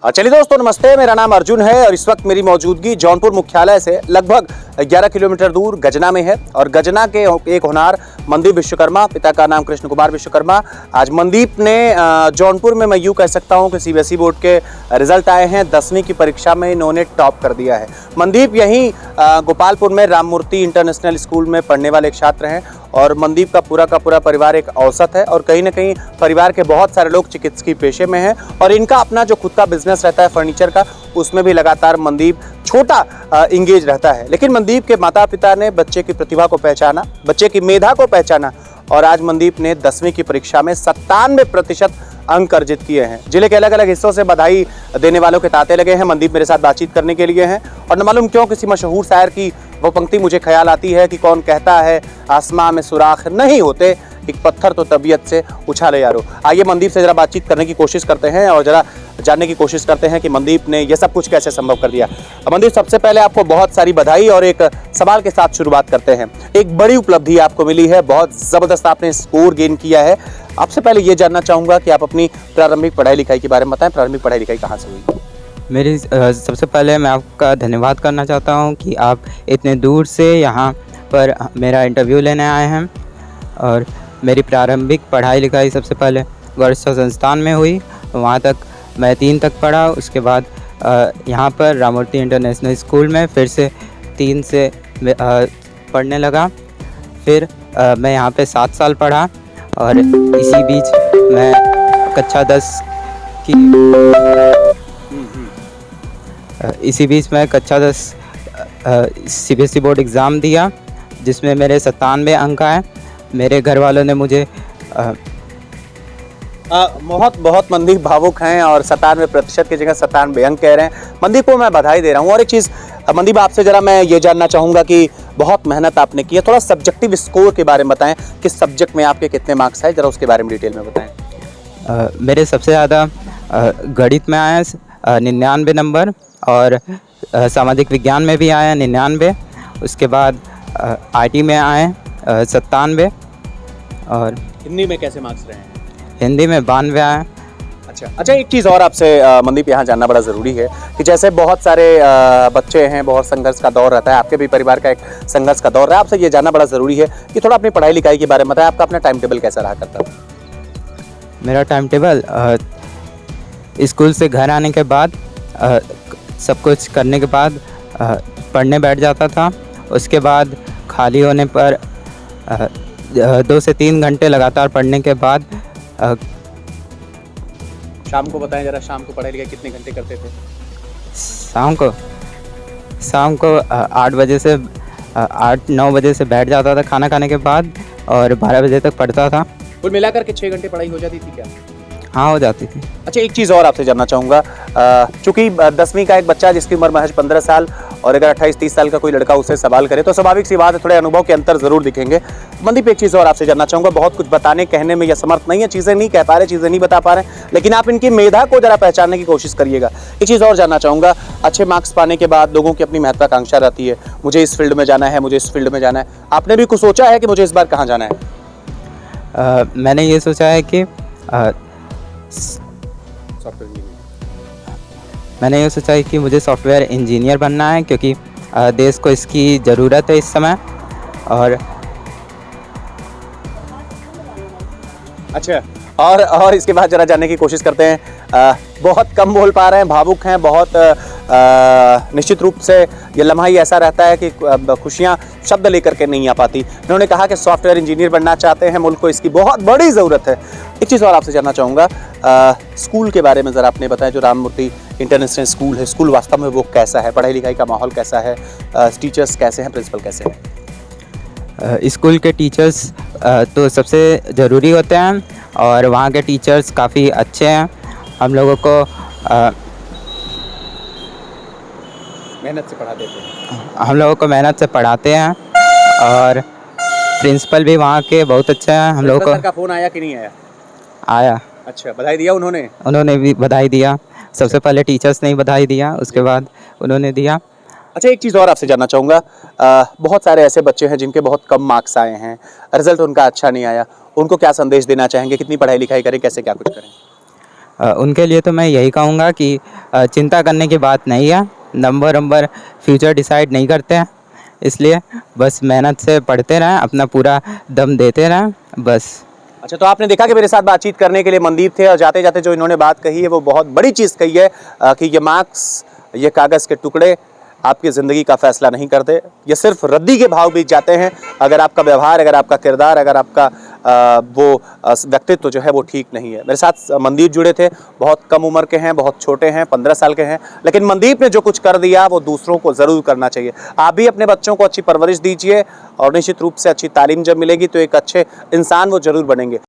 चलिए दोस्तों नमस्ते, मेरा नाम अर्जुन है और इस वक्त मेरी मौजूदगी जौनपुर मुख्यालय से लगभग 11 किलोमीटर दूर गजना में है। और गजना के एक होनहार मनदीप विश्वकर्मा, पिता का नाम कृष्ण कुमार विश्वकर्मा। आज मनदीप ने जौनपुर में मैं यूँ कह सकता हूँ कि सीबीएसई बोर्ड के रिजल्ट आए हैं। 10वीं की परीक्षा में इन्होंने टॉप कर दिया है। मनदीप यहीं गोपालपुर में राममूर्ति इंटरनेशनल स्कूल में पढ़ने वाले एक छात्र हैं और मनदीप का पूरा परिवार एक औसत है और कहीं ना कहीं परिवार के बहुत सारे लोग चिकित्सकीय पेशे में हैं और इनका अपना जो खुद का बिजनेस रहता है फर्नीचर का, उसमें भी लगातार मनदीप छोटा इंगेज रहता है। लेकिन मनदीप के माता पिता ने बच्चे की प्रतिभा को पहचाना, बच्चे की मेधा को पहचाना और आज मनदीप ने 10वीं की परीक्षा में 97% अंक अर्जित किए हैं। जिले के अलग अलग हिस्सों से बधाई देने वालों के तांते लगे हैं। मनदीप मेरे साथ बातचीत करने के लिए हैं और न मालूम क्यों किसी मशहूर शायर की वो पंक्ति मुझे ख्याल आती है कि कौन कहता है आसमां में सुराख नहीं होते, एक पत्थर तो तबीयत से उछाले यारो। आइए मनदीप से जरा बातचीत करने की कोशिश करते हैं और जरा जानने की कोशिश करते हैं कि मनदीप ने यह सब कुछ कैसे संभव कर दिया। मनदीप, सबसे पहले आपको बहुत सारी बधाई और एक सवाल के साथ शुरुआत करते हैं। एक बड़ी उपलब्धि आपको मिली है, बहुत जबरदस्त आपने स्कोर गेन किया है। आपसे पहले ये जानना चाहूंगा कि आप अपनी प्रारंभिक पढ़ाई लिखाई के बारे में बताएं। प्रारंभिक पढ़ाई लिखाई कहाँ से हुई? मेरी सबसे पहले मैं आपका धन्यवाद करना चाहता हूं कि आप इतने दूर से यहां पर मेरा इंटरव्यू लेने आए हैं। और मेरी प्रारंभिक पढ़ाई लिखाई सबसे पहले वर्षा संस्थान में हुई, वहां तक मैं 3 तक पढ़ा। उसके बाद यहां पर राममूर्ति इंटरनेशनल स्कूल में फिर से 3 से पढ़ने लगा। फिर मैं यहां पे 7 साल पढ़ा और इसी बीच मैं कक्षा 10 सीबीएसई बोर्ड एग्ज़ाम दिया जिसमें मेरे 97 अंक आए। मेरे घर वालों ने मुझे बहुत मनदीप भावुक हैं और 97% की जगह 97 अंक कह रहे हैं। मनदीप को मैं बधाई दे रहा हूँ। और एक चीज़ मनदीप, आपसे जरा मैं ये जानना चाहूँगा कि बहुत मेहनत आपने की है, थोड़ा सब्जेक्टिव स्कोर के बारे में बताएं। किस सब्जेक्ट में आपके कितने मार्क्स आए, जरा उसके बारे में डिटेल में बताएं। मेरे सबसे ज़्यादा गणित में आया 99 नंबर और सामाजिक विज्ञान में भी आया 99। उसके बाद आईटी में आए 97 और हिंदी में कैसे मार्क्स रहे हैं? हिंदी में 92 आए। अच्छा, एक चीज़ और आपसे मनदीप यहाँ जानना बड़ा ज़रूरी है कि जैसे बहुत सारे बच्चे हैं, बहुत संघर्ष का दौर रहता है, आपके भी परिवार का एक संघर्ष का दौर है। आपसे ये जानना बड़ा ज़रूरी है कि थोड़ा अपनी पढ़ाई लिखाई के बारे में बताएं। आपका अपना टाइम टेबल कैसा रहा करता था? मेरा टाइम टेबल स्कूल से घर आने के बाद सब कुछ करने के बाद पढ़ने बैठ जाता था। उसके बाद खाली होने पर 2 से 3 घंटे लगातार पढ़ने के बाद शाम को बताएं जरा, शाम को पढ़ाई लिखाई कितने घंटे करते थे? शाम को 8-9 बजे से बैठ जाता था खाना खाने के बाद और 12 बजे तक पढ़ता था। कुल मिलाकर के 6 घंटे पढ़ाई हो जाती थी क्या? हाँ, हो जाती थी। अच्छा, एक चीज़ और आपसे जानना चाहूँगा। चूँकि 10वीं का एक बच्चा जिसकी उम्र महज 15 साल और अगर 28-30 साल का कोई लड़का उससे सवाल करे तो स्वाभाविक सी बात है, थोड़े अनुभव के अंतर ज़रूर दिखेंगे। मनदीप, एक चीज़ और आपसे जानना चाहूँगा। बहुत कुछ बताने कहने में या समर्थ नहीं है, चीज़ें नहीं कह पा रहे, चीज़ें नहीं बता पा रहे, लेकिन आप इनकी मेधा को जरा पहचानने की कोशिश करिएगा। एक चीज़ और जानना चाहूँगा। अच्छे मार्क्स पाने के बाद लोगों की अपनी महत्वाकांक्षा रहती है, मुझे इस फील्ड में जाना है, मुझे इस फील्ड में जाना है। आपने भी कुछ सोचा है कि मुझे इस बार कहाँ जाना है? मैंने ये सोचा है कि मुझे सॉफ्टवेयर इंजीनियर बनना है क्योंकि देश को इसकी ज़रूरत है इस समय। और अच्छा, और इसके बाद जरा जानने की कोशिश करते हैं। बहुत कम बोल पा रहे हैं, भावुक हैं बहुत। निश्चित रूप से ये लम्हा ही ऐसा रहता है कि खुशियाँ शब्द लेकर के नहीं आ पाती। उन्होंने कहा कि सॉफ्टवेयर इंजीनियर बनना चाहते हैं, मुल्क को इसकी बहुत बड़ी ज़रूरत है। एक चीज़ और आपसे जानना चाहूँगा, स्कूल के बारे में ज़रा आपने बताया। जो राममूर्ति इंटरनेशनल स्कूल है, स्कूल वास्तव में वो कैसा है? पढ़ाई लिखाई का माहौल कैसा है? टीचर्स कैसे हैं? प्रिंसिपल कैसे हैं? स्कूल के टीचर्स तो सबसे ज़रूरी होते हैं और वहाँ के टीचर्स काफ़ी अच्छे हैं। हम लोगों को मेहनत से पढ़ा देते हैं। हम लोगों को मेहनत से पढ़ाते हैं और प्रिंसिपल भी वहाँ के बहुत अच्छे हैं। हम लोगों को का फ़ोन आया कि नहीं आया? आया। अच्छा, बधाई दिया उन्होंने? उन्होंने भी बधाई दिया। सबसे पहले टीचर्स ने ही बधाई दिया, उसके बाद उन्होंने दिया। अच्छा, एक चीज़ और आपसे जानना चाहूँगा। बहुत सारे ऐसे बच्चे हैं जिनके बहुत कम मार्क्स आए हैं, रिजल्ट उनका अच्छा नहीं आया, उनको क्या संदेश देना चाहेंगे? कितनी पढ़ाई लिखाई करें, कैसे क्या कुछ करें? उनके लिए तो मैं यही कहूँगा कि चिंता करने की बात नहीं है। नंबर फ्यूचर डिसाइड नहीं करते हैं, इसलिए बस मेहनत से पढ़ते रहें, अपना पूरा दम देते रहें बस। अच्छा, तो आपने देखा कि मेरे साथ बातचीत करने के लिए मनदीप थे और जाते जाते जो इन्होंने बात कही है वो बहुत बड़ी चीज़ कही है कि ये मार्क्स, ये कागज़ के टुकड़े आपकी ज़िंदगी का फैसला नहीं करते, ये सिर्फ रद्दी के भाव बीत जाते हैं अगर आपका व्यवहार, अगर आपका किरदार, अगर आपका व्यक्तित्व जो है वो ठीक नहीं है। मेरे साथ मनदीप जुड़े थे, बहुत कम उम्र के हैं, बहुत छोटे हैं, 15 साल के हैं, लेकिन मनदीप ने जो कुछ कर दिया वो दूसरों को ज़रूर करना चाहिए। आप भी अपने बच्चों को अच्छी परवरिश दीजिए और निश्चित रूप से अच्छी तालीम जब मिलेगी तो एक अच्छे इंसान वो ज़रूर बनेंगे।